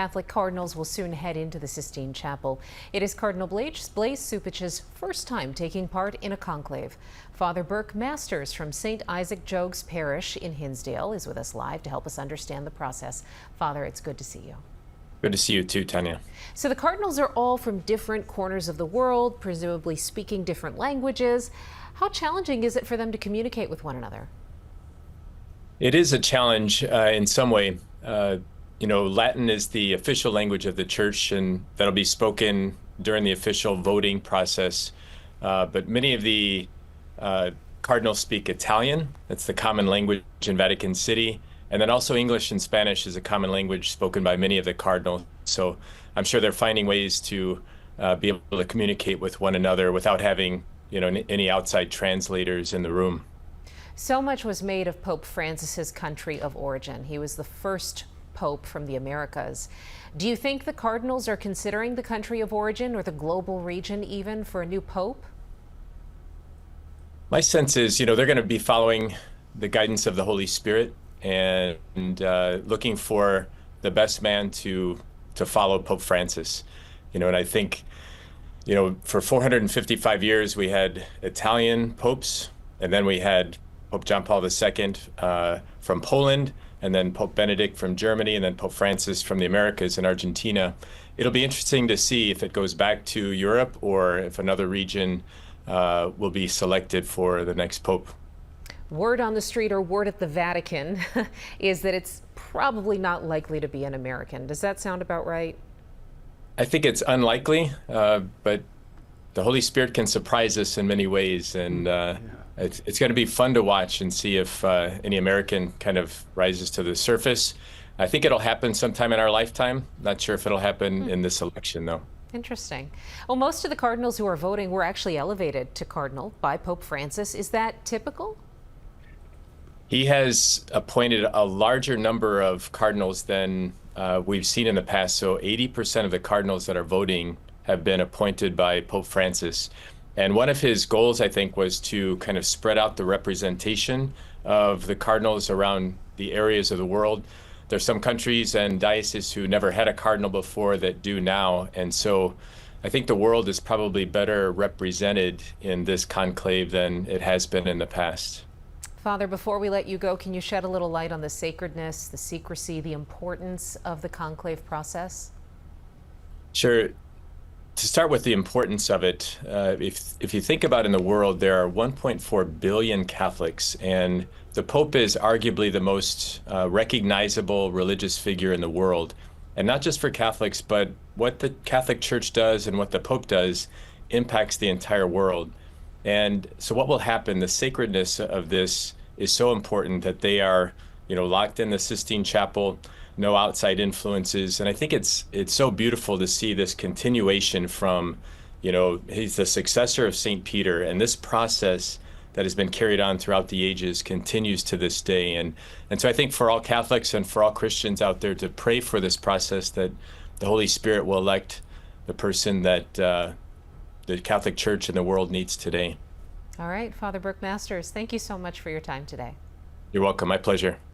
Catholic cardinals will soon head into the Sistine Chapel. It is Cardinal Blaise Cupich's first time taking part in a conclave. Father Burke Masters from St. Isaac Jogues Parish in Hinsdale is with us live to help us understand the process. Father, it's good to see you. Good to see you too, Tanya. So the cardinals are all from different corners of the world, presumably speaking different languages. How challenging is it for them to communicate with one another? It is a challenge in some way. Latin is the official language of the church, and that'll be spoken during the official voting process. But many of the cardinals speak Italian. That's the common language in Vatican City. And then also English and Spanish is a common language spoken by many of the cardinals. So I'm sure they're finding ways to be able to communicate with one another without having, any outside translators in the room. So much was made of Pope Francis's country of origin. He was the first Pope from the Americas. Do you think the cardinals are considering the country of origin or the global region even for a new Pope? My sense is, they're going to be following the guidance of the Holy Spirit and looking for the best man to follow Pope Francis. And I think, for 455 years we had Italian popes, and then we had Pope John Paul II from Poland, and then Pope Benedict from Germany, and then Pope Francis from the Americas and Argentina. It'll be interesting to see if it goes back to Europe or if another region will be selected for the next Pope. Word on the street or word at the Vatican is that it's probably not likely to be an American. Does that sound about right? I think it's unlikely, but the Holy Spirit can surprise us in many ways, and it's going to be fun to watch and see if any American kind of rises to the surface. I think it'll happen sometime in our lifetime. Not sure if it'll happen in this election, though. Interesting. Well, most of the cardinals who are voting were actually elevated to cardinal by Pope Francis. Is that typical? He has appointed a larger number of cardinals than we've seen in the past. So 80% of the cardinals that are voting have been appointed by Pope Francis. And one of his goals, I think, was to kind of spread out the representation of the cardinals around the areas of the world. There's some countries and dioceses who never had a cardinal before that do now. And so I think the world is probably better represented in this conclave than it has been in the past. Father, before we let you go, can you shed a little light on the sacredness, the secrecy, the importance of the conclave process? Sure. To start with the importance of it, if you think about in the world, there are 1.4 billion Catholics, and the Pope is arguably the most recognizable religious figure in the world. And not just for Catholics, but what the Catholic Church does and what the Pope does impacts the entire world. And so what will happen, the sacredness of this is so important that they are, locked in the Sistine Chapel, no outside influences. And I think it's so beautiful to see this continuation from, he's the successor of St. Peter, and this process that has been carried on throughout the ages continues to this day. And so I think for all Catholics and for all Christians out there to pray for this process, that the Holy Spirit will elect the person that the Catholic Church and the world needs today. All right, Father Burke Masters, thank you so much for your time today. You're welcome. My pleasure.